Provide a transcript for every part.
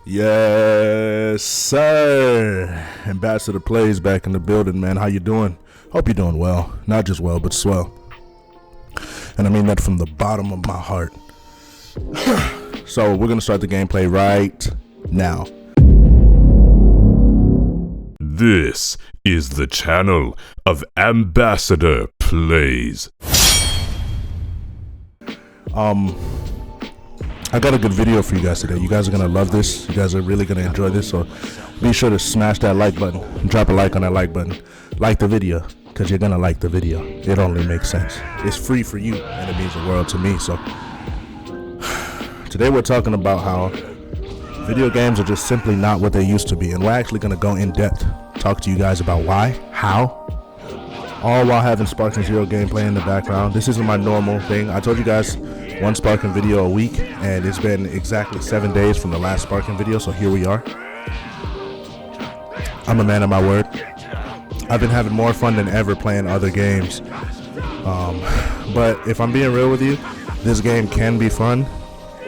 Yes, sir. Ambassador Plays back in the building, man. How you doing? Hope you're doing well. Not just well, but swell. And I mean that from the bottom of my heart. So we're going to start the gameplay right now. This is the channel of Ambassador Plays. I got a good video for you guys today. You guys are gonna love this. You guys are really gonna enjoy this. So be sure to smash that like button and drop a like on that like button. Like the video, because you're gonna like the video. It only makes sense. It's free for you, and it means the world to me. So today we're talking about how video games are just simply not what they used to be, and we're actually gonna go in depth, talk to you guys about why, how, all while having Sparking Zero gameplay in the background. This isn't my normal thing. I told you guys one Sparking video a week, and it's been exactly 7 days from the last Sparking video, so here we are. I'm a man of my word. I've been having more fun than ever playing other games. But if I'm being real with you, this game can be fun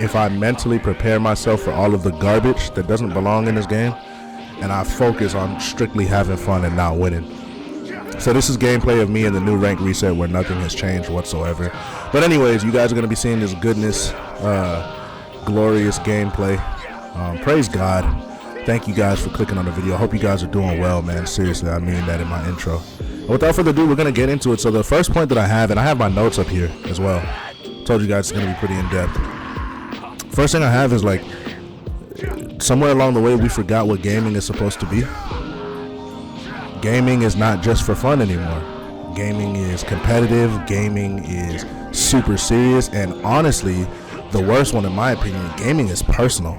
if I mentally prepare myself for all of the garbage that doesn't belong in this game, and I focus on strictly having fun and not winning. So this is gameplay of me in the new rank reset where nothing has changed whatsoever. But anyways, you guys are going to be seeing this goodness, glorious gameplay. Praise God. Thank you guys for clicking on the video. I hope you guys are doing well, man. Seriously, I mean that in my intro. And without further ado, we're going to get into it. So the first point that I have, and I have my notes up here as well. Told you guys it's going to be pretty in-depth. First thing I have is like, somewhere along the way we forgot what gaming is supposed to be. Gaming is not just for fun anymore. Gaming is competitive. Gaming is super serious. And honestly, the worst one in my opinion, gaming is personal.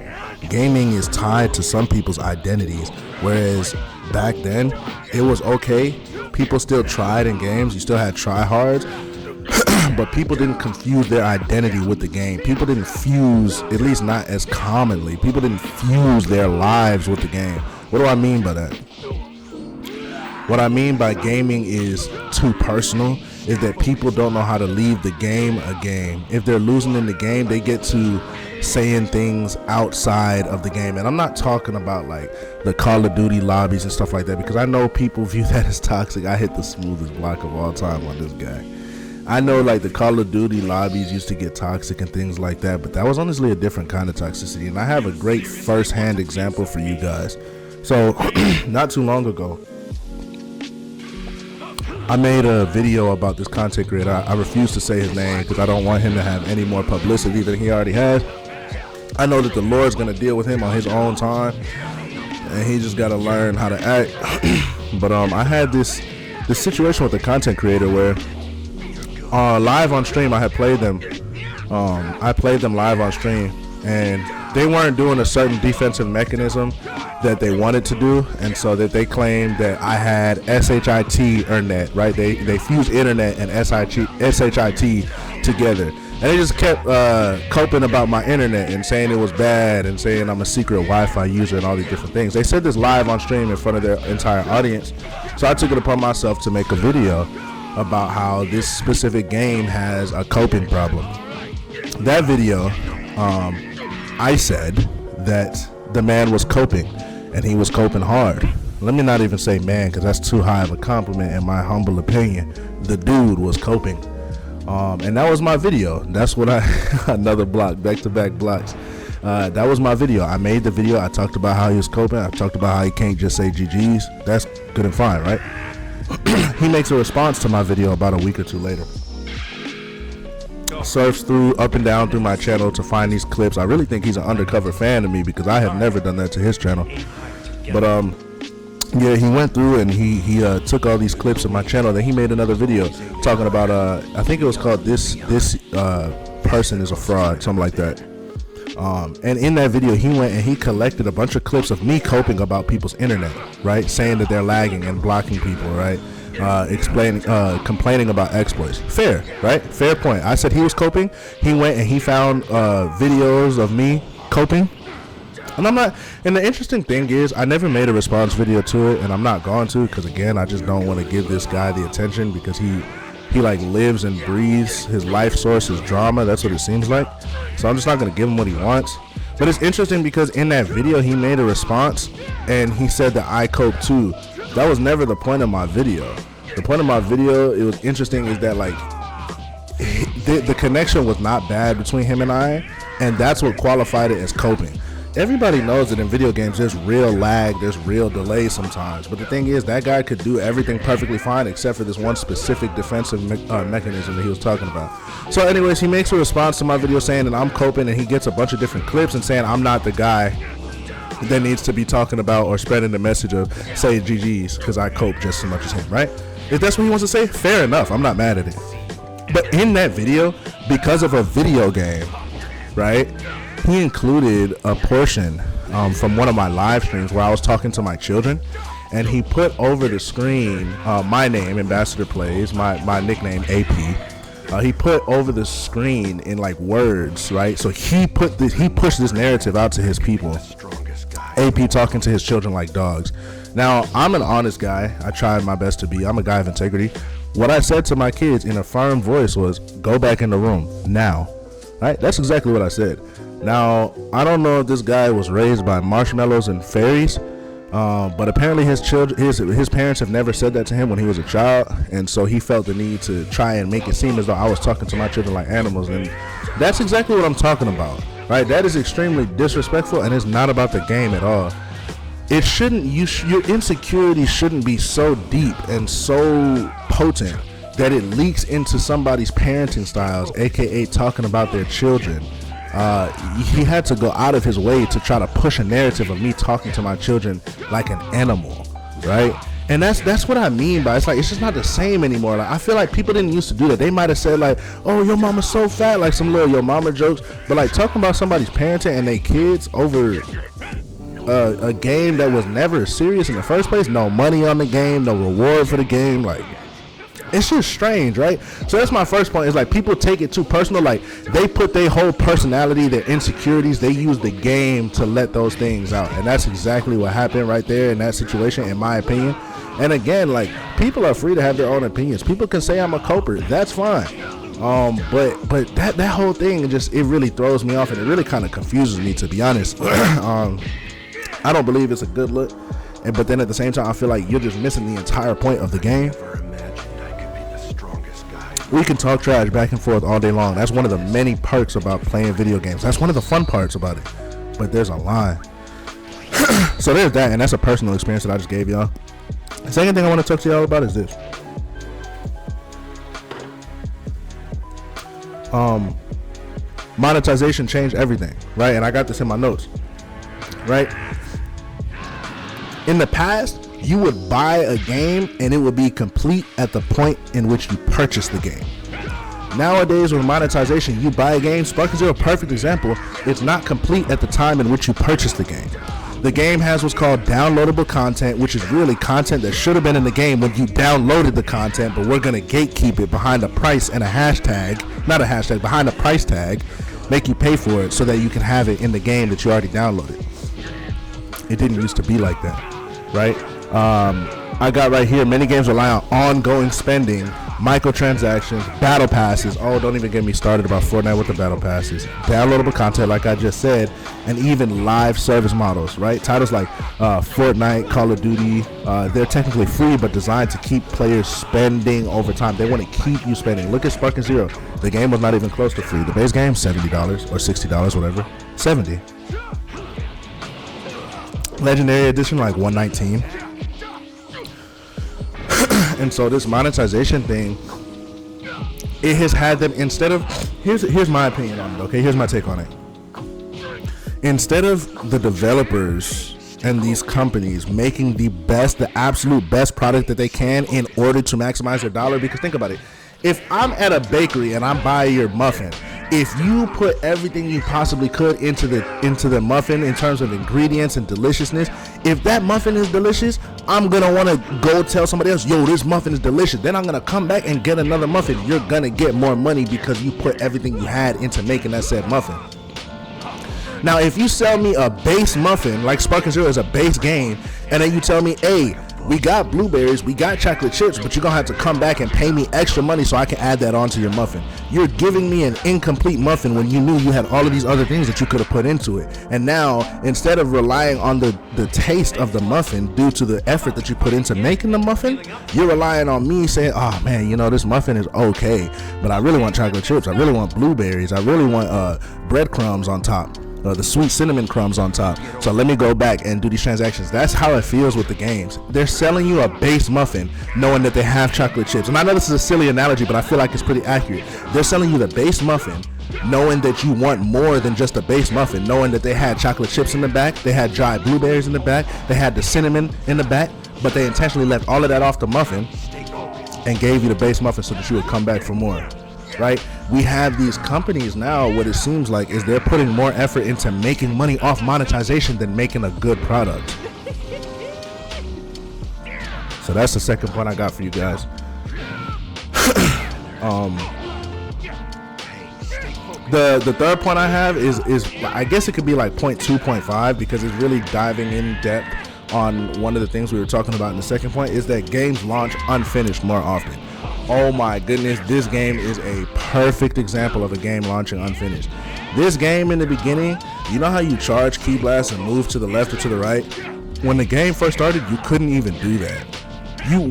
Gaming is tied to some people's identities. Whereas back then, it was okay. People still tried in games. You still had tryhards. But people didn't confuse their identity with the game. People didn't fuse, at least not as commonly, people didn't fuse their lives with the game. What do I mean by that? What I mean by gaming is too personal is that people don't know how to leave the game a game. If they're losing in the game, they get to saying things outside of the game. And I'm not talking about like the Call of Duty lobbies and stuff like that, because I know people view that as toxic. I hit the smoothest block of all time on this guy. I know like the Call of Duty lobbies used to get toxic and things like that, but that was honestly a different kind of toxicity. And I have a great first-hand example for you guys. So not too long ago, I made a video about this content creator. I refuse to say his name because I don't want him to have any more publicity than he already has. I know that the Lord's going to deal with him on his own time, and he just got to learn how to act. But I had this situation with the content creator where live on stream I had played them. I played them live on stream, and they weren't doing a certain defensive mechanism that they wanted to do, and so that they claimed that I had SHIT internet, right? They fused internet and SHIT together, and they just kept coping about my internet and saying it was bad and saying I'm a secret Wi-Fi user and all these different things. They said this live on stream in front of their entire audience, so I took it upon myself to make a video about how this specific game has a coping problem. That video, I said that the man was coping, and he was coping hard. Let me not even say man, because that's too high of a compliment in my humble opinion. The dude was coping. And that was my video. That's what another block, back-to-back blocks. That was my video. I made the video. I talked about how he was coping. I talked about how he can't just say GG's. That's good and fine, right? He makes a response to my video about a week or two later. Surfs through up and down through my channel to find these clips. I really think he's an undercover fan of me because I have never done that to his channel. But yeah, he went through and he took all these clips of my channel. Then he made another video talking about I think it was called this person is a fraud, something like that. And in that video, he went and he collected a bunch of clips of me coping about people's internet, right? Saying that they're lagging and blocking people, right? Complaining about exploits. Fair, right? Fair point. I said he was coping. He went and he found videos of me coping. And I'm not, and the interesting thing is I never made a response video to it, and I'm not going to, because again, I just don't want to give this guy the attention, because he like lives and breathes, his life source is drama. That's what it seems like. So I'm just not going to give him what he wants. But it's interesting because in that video he made a response and he said that I cope too. That was never the point of my video. The point of my video, it was interesting, is that like the connection was not bad between him and I, and that's what qualified it as coping. Everybody knows that in video games there's real lag, there's real delay sometimes, but the thing is that guy could do everything perfectly fine except for this one specific defensive mechanism that he was talking about. So anyways, he makes a response to my video saying that I'm coping, and he gets a bunch of different clips and saying I'm not the guy that needs to be talking about or spreading the message of say GG's because I cope just as much as him, right? If that's what he wants to say, fair enough, I'm not mad at it. But in that video, because of a video game, right, he included a portion from one of my live streams where I was talking to my children, and he put over the screen my name, AmbassadorPlays, my nickname AP. He put over the screen in like words, right? So he pushed this narrative out to his people. AP talking to his children like dogs. Now, I'm an honest guy. I tried my best to be. I'm a guy of integrity. What I said to my kids in a firm voice was, go back in the room now. Right? That's exactly what I said. Now, I don't know if this guy was raised by marshmallows and fairies, but apparently his parents have never said that to him when he was a child, and so he felt the need to try and make it seem as though I was talking to my children like animals, and that's exactly what I'm talking about. Right? That is extremely disrespectful, and it's not about the game at all. It shouldn't. Your insecurity shouldn't be so deep and so potent that it leaks into somebody's parenting styles, aka talking about their children. He had to go out of his way to try to push a narrative of me talking to my children like an animal, right? And that's what I mean by it's like it's just not the same anymore. Like I feel like people didn't used to do that. They might have said like, "Oh, your mama's so fat," like some little your mama jokes. But like talking about somebody's parenting and their kids over a game that was never serious in the first place, no money on the game, no reward for the game, like it's just strange, right? So that's my first point, is like people take it too personal. Like they put their whole personality, their insecurities, they use the game to let those things out, and that's exactly what happened right there in that situation, in my opinion. And again, like people are free to have their own opinions. People can say I'm a coper, that's fine. But that whole thing it really throws me off, and it really kind of confuses me, to be honest. I don't believe it's a good look, but then at the same time I feel like you're just missing the entire point of the game. We can talk trash back and forth all day long. That's one of the many perks about playing video games. That's one of the fun parts about it. But there's a line. So there's that, and that's a personal experience that I just gave y'all. The second thing I want to talk to y'all about is this. Monetization changed everything, right? And I got this in my notes, right? In the past, you would buy a game and it would be complete at the point in which you purchase the game. Nowadays, with monetization, you buy a game. Spark is a perfect example. It's not complete at the time in which you purchase the game. The game has what's called downloadable content, which is really content that should have been in the game when you downloaded the content, but we're going to gatekeep it behind a price and a hashtag, not a hashtag, behind a price tag, make you pay for it so that you can have it in the game that you already downloaded. It didn't used to be like that, right? I got right here, many games rely on ongoing spending, microtransactions, battle passes. Oh, don't even get me started about Fortnite with the battle passes. Downloadable content, like I just said, and even live service models, right? Titles like Fortnite, Call of Duty, they're technically free, but designed to keep players spending over time. They want to keep you spending. Look at Spark and Zero. The game was not even close to free. The base game, $70 or $60, whatever. $70. Legendary Edition, like $119. And so this monetization thing, it has had them, instead of, here's my opinion on it, okay? Here's my take on it. Instead of the developers and these companies making the absolute best product that they can in order to maximize their dollar, because think about it. If I'm at a bakery and I buy your muffin, if you put everything you possibly could into the muffin in terms of ingredients and deliciousness, if that muffin is delicious, I'm gonna want to go tell somebody else, yo, this muffin is delicious. Then I'm gonna come back and get another muffin. You're gonna get more money because you put everything you had into making that said muffin. Now, if you sell me a base muffin, like Spark and Zero is a base game, and then you tell me, hey, we got blueberries, we got chocolate chips, but you're gonna have to come back and pay me extra money so I can add that onto your muffin. You're giving me an incomplete muffin when you knew you had all of these other things that you could have put into it. And now, instead of relying on the taste of the muffin due to the effort that you put into making the muffin, you're relying on me saying, oh man, you know, this muffin is okay, but I really want chocolate chips, I really want blueberries, I really want breadcrumbs on top, the sweet cinnamon crumbs on top, so let me go back and do these transactions. That's how it feels with the games. They're selling you a base muffin knowing that they have chocolate chips. And I know this is a silly analogy, but I feel like it's pretty accurate. They're selling you the base muffin knowing that you want more than just a base muffin, knowing that they had chocolate chips in the back, they had dried blueberries in the back, they had the cinnamon in the back, but they intentionally left all of that off the muffin and gave you the base muffin so that you would come back for more. Right? We have these companies now, what it seems like is they're putting more effort into making money off monetization than making a good product. So that's the second point I got for you guys. The third point I have is I guess it could be like point 2.5 because it's really diving in depth on one of the things we were talking about in the second point, is that games launch unfinished more often. Oh my goodness, this game is a perfect example of a game launching unfinished. This game in the beginning, you know how you charge key blast and move to the left or to the right? When the game first started, you couldn't even do that.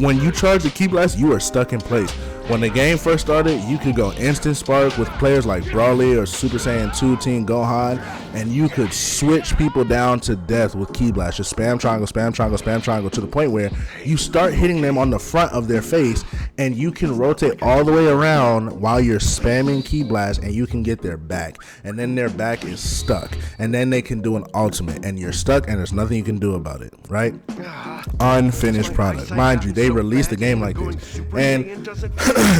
When you charge the key blast, you are stuck in place. When the game first started, you could go instant spark with players like Brawly or Super Saiyan 2 Team Gohan, and you could switch people down to death with key blast. Just spam triangle, spam triangle, spam triangle, to the point where you start hitting them on the front of their face, and you can rotate all the way around while you're spamming key blast, and you can get their back. And then their back is stuck, and then they can do an ultimate, and you're stuck, and there's nothing you can do about it, right? Unfinished product. Mind you, they released the game like this, and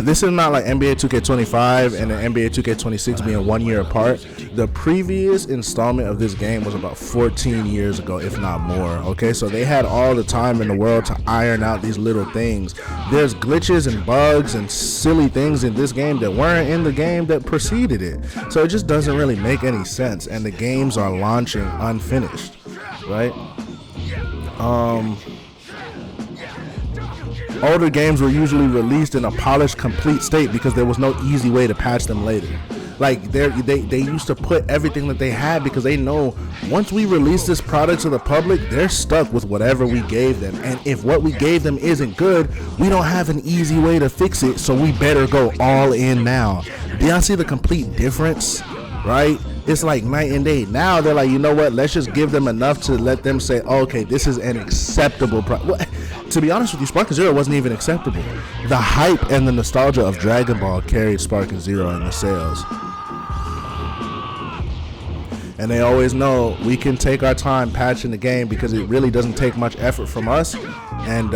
this is not like NBA 2K25 and the NBA 2K26 being 1 year apart. The previous installment of this game was about 14 years ago, if not more. Okay, so they had all the time in the world to iron out these little things. There's glitches and bugs and silly things in this game that weren't in the game that preceded it. So it just doesn't really make any sense, and the games are launching unfinished, right? Older games were usually released in a polished, complete state because there was no easy way to patch them later. Like they used to put everything that they had because they know once we release this product to the public, they're stuck with whatever we gave them. And if what we gave them isn't good, we don't have an easy way to fix it, so we better go all in now. Do y'all see the complete difference? Right? It's like night and day. Now they're like, you know what? Let's just give them enough to let them say, okay, this is an acceptable product. To be honest with you, Spark and Zero wasn't even acceptable. The hype and the nostalgia of Dragon Ball carried Spark and Zero in the sales. And they always know we can take our time patching the game because it really doesn't take much effort from us, and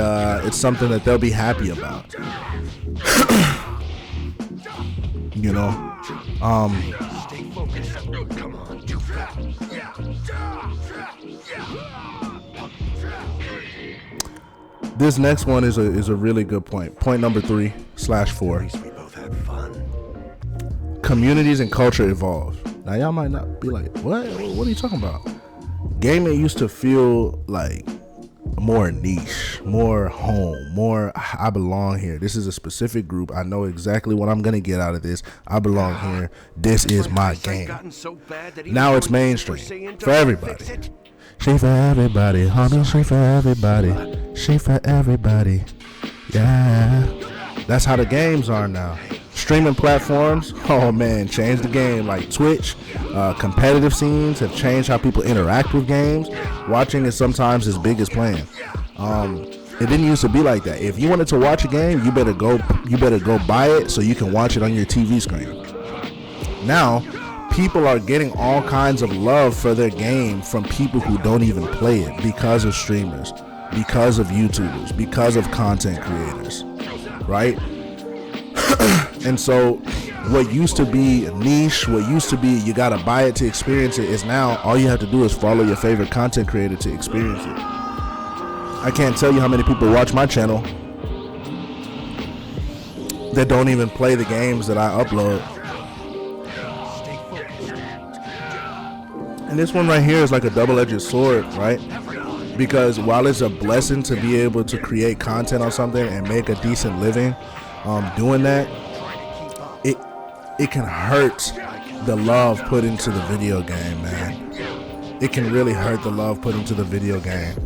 it's something that they'll be happy about. You know? This next one is a really good point. Point number 3/4. Communities and culture evolve. Now y'all might not be like, what are you talking about? Gaming used to feel like more niche, more home, more I belong here. This is a specific group. I know exactly what I'm gonna get out of this. I belong here. This is my game. Now it's mainstream for everybody. She for everybody, honey, she for everybody. She for everybody. Yeah. That's how the games are now. Streaming platforms, oh man, changed the game. Like Twitch, competitive scenes have changed how people interact with games. Watching is sometimes as big as playing. It didn't used to be like that. If you wanted to watch a game, you better go buy it so you can watch it on your TV screen. Now, people are getting all kinds of love for their game from people who don't even play it because of streamers, because of YouTubers, because of content creators, right? And so what used to be niche, what used to be you gotta buy it to experience it, is now all you have to do is follow your favorite content creator to experience it. I can't tell you how many people watch my channel that don't even play the games that I upload. And this one right here is like a double-edged sword, right? because while it's a blessing to be able to create content on something and make a decent living doing that, it can hurt the love put into the video game, man. It can really hurt the love put into the video game.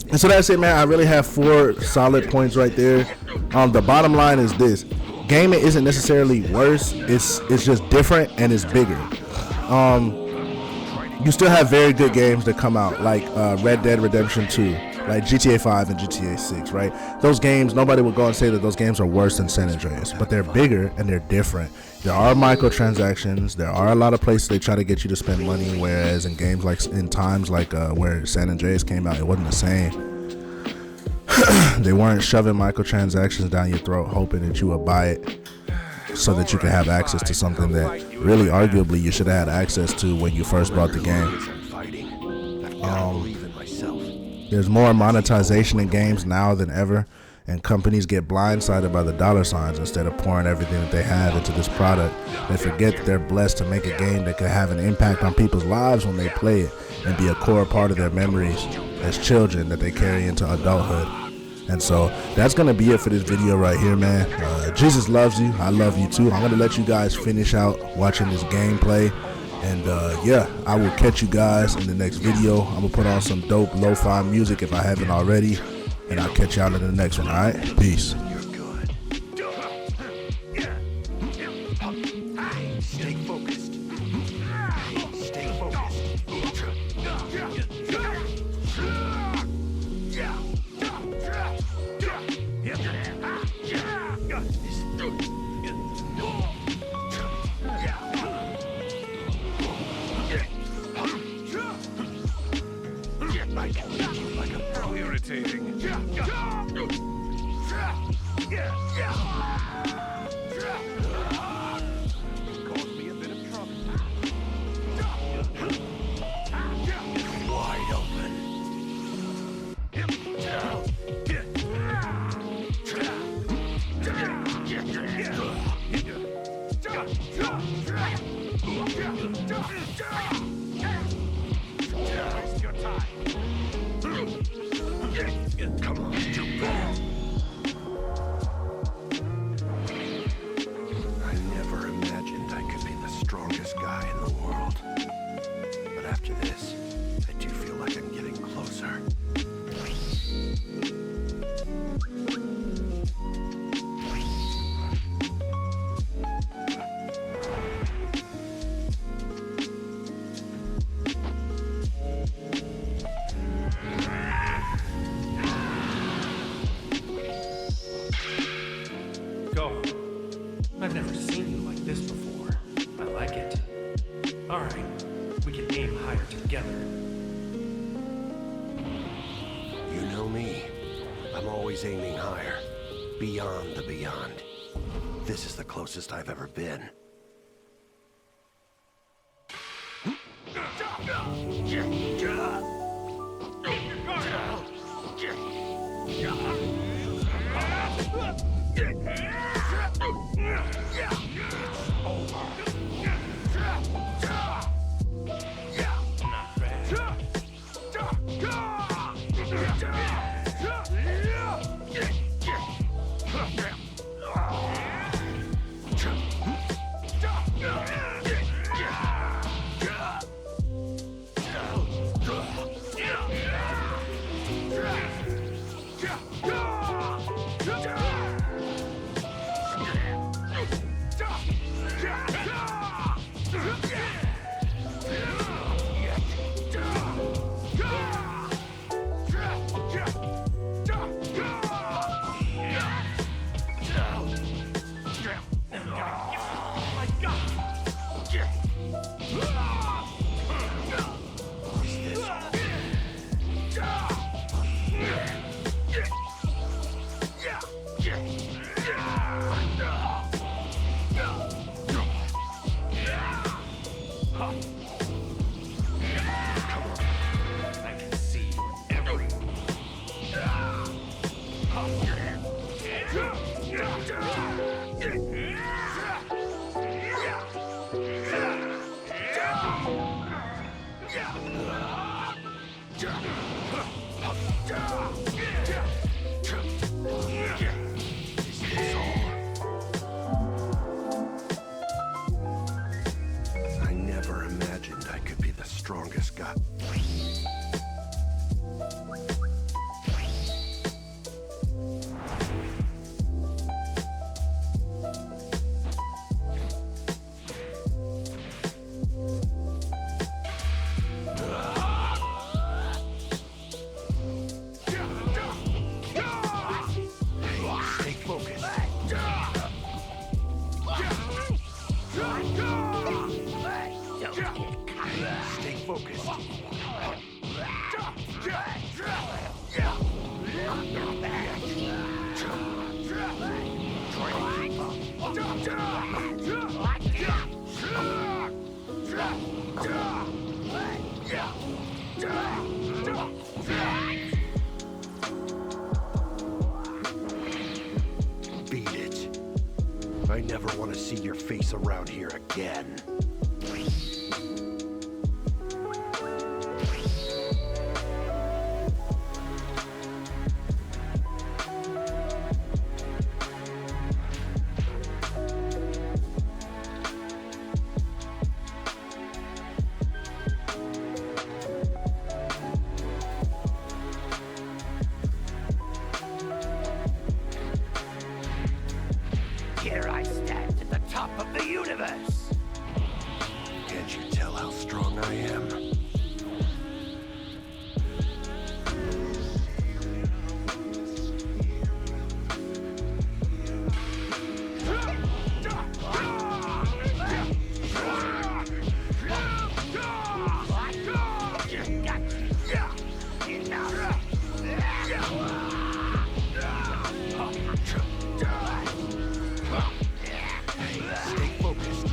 And so that's it, man. I really have 4 solid points right there. The bottom line is this: gaming isn't necessarily worse. It's just different and it's bigger. You still have very good games that come out, like Red Dead Redemption 2, like GTA 5 and GTA 6, right? Those games, nobody would go and say that those games are worse than San Andreas, but they're bigger and they're different. There are microtransactions. There are a lot of places they try to get you to spend money, whereas in games like in times like where San Andreas came out, it wasn't the same. They weren't shoving microtransactions down your throat hoping that you would buy it so that you could have access to something that really arguably you should have had access to when you first bought the game. There's more monetization in games now than ever, and companies get blindsided by the dollar signs instead of pouring everything that they have into this product. They forget that they're blessed to make a game that could have an impact on people's lives when they play it and be a core part of their memories as children that they carry into adulthood. And so that's going to be it for this video right here, man. Jesus loves you. I love you too. I'm going to let you guys finish out watching this gameplay. And yeah, I will catch you guys in the next video. I'm going to put on some dope lo-fi music if I haven't already. And I'll catch y'all in the next one, all right? Peace. Stay focused. Stay focused. I can make you like a pro irritating. Caused me a bit of trouble. Wide open. Waste your time. Come on, stupid. I never imagined I could be the strongest guy in the world. But after this, I do feel like I'm getting closer. Go. I've never seen you like this before. I like it. Alright, we can aim higher together. You know me. I'm always aiming higher. Beyond the beyond. This is the closest I've ever been. I can see everyone. Yeah. I never want to see your face around here again. Here I stand at the top of the universe! Can't you tell how strong I am? Stay focused.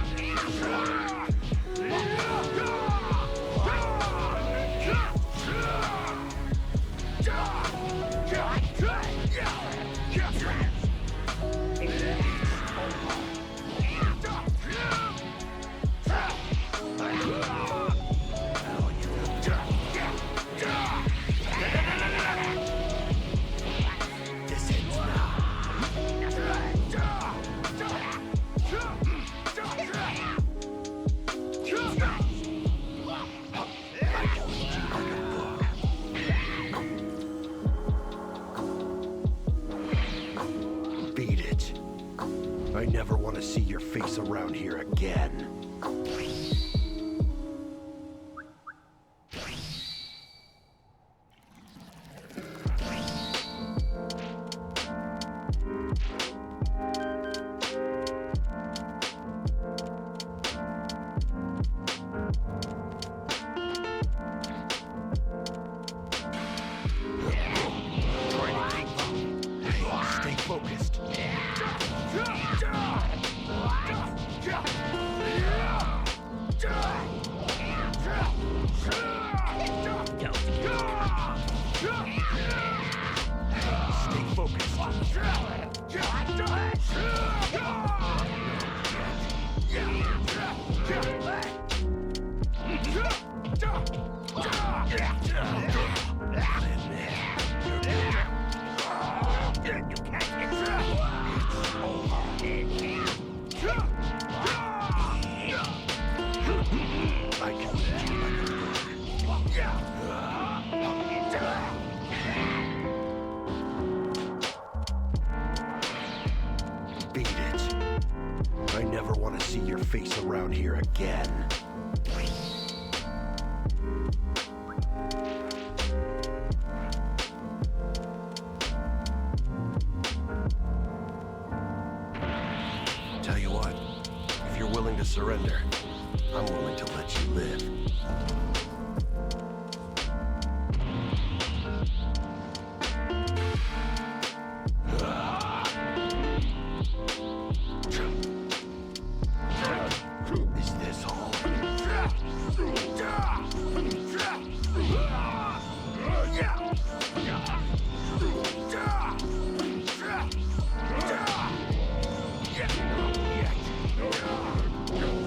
This ends Beat it. I never want to see your face around here again. Stay focused. Stay focused. I can beat you like a book. Beat it. I never want to see your face around here again. Tell you what, if you're willing to surrender, I'm willing to let you live. Is this all?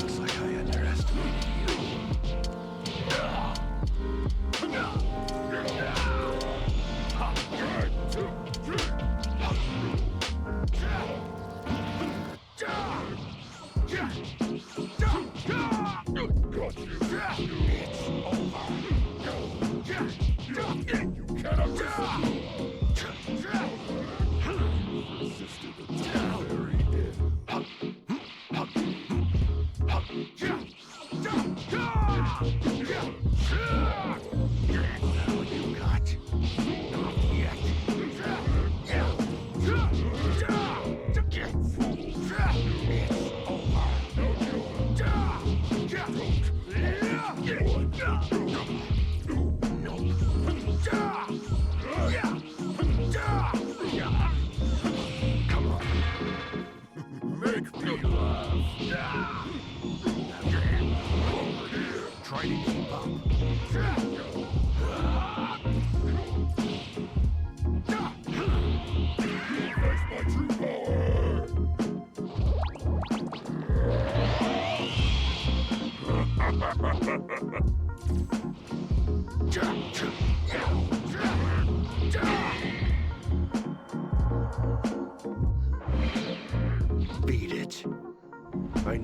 Looks like I underestimated Now you got not yet.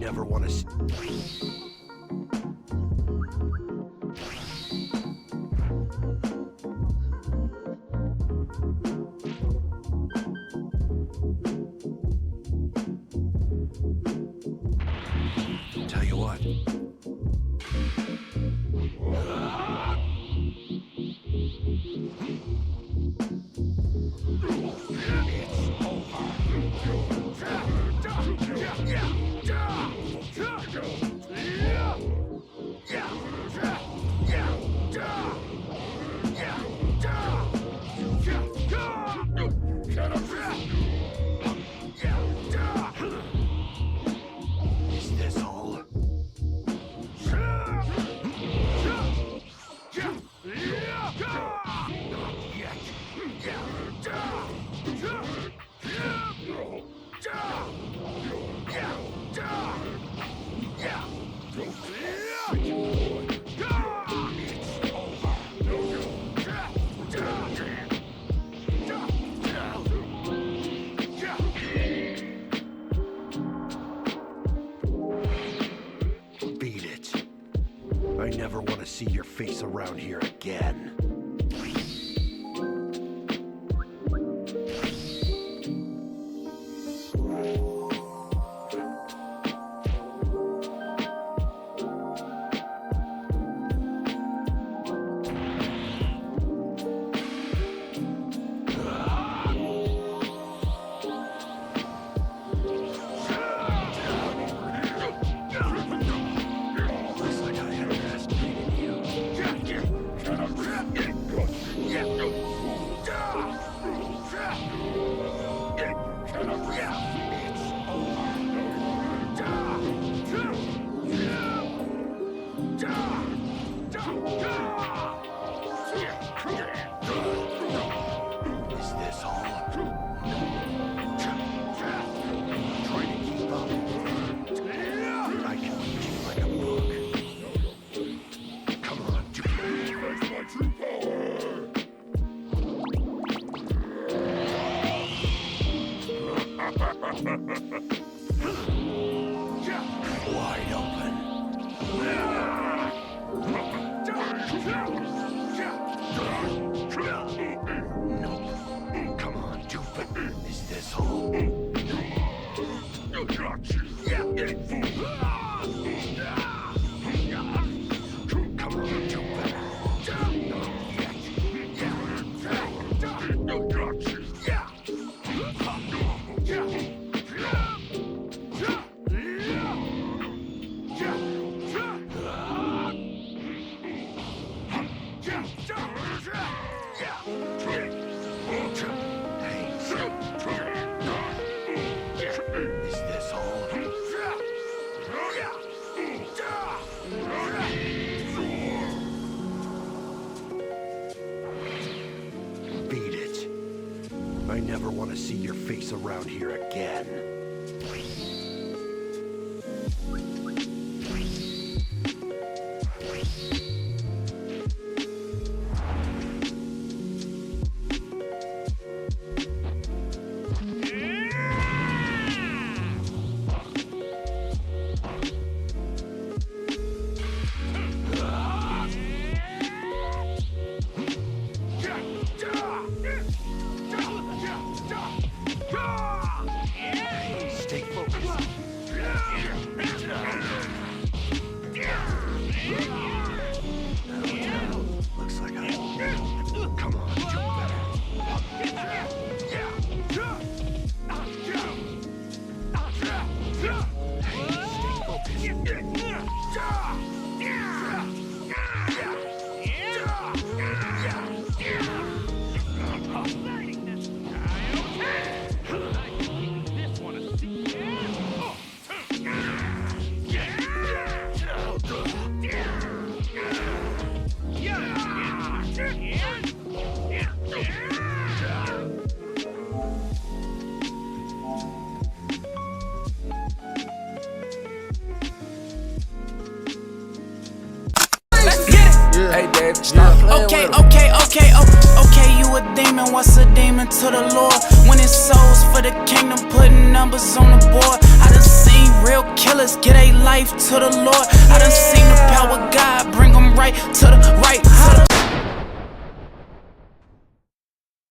never want to. Tell you what. Is this all? Beat it. I never want to see your face around here again. Looks like I underestimated you. Is this all? Trying to keep up. I can read you like a book. Come on, do wide open. Nope. Come on, do it. Is this all? Come on, do it. Is this all? Beat it. I never want to see your face around here again. Stay focused. Looks like I. Come on, do better. Hey, stay Hey, Dave, stop playing with him. Okay, you a demon, what's a demon to the Lord? Winning souls for the kingdom, putting numbers on the board. I done seen real killers get a life to the Lord. I done seen the power of God bring them right to the right, to the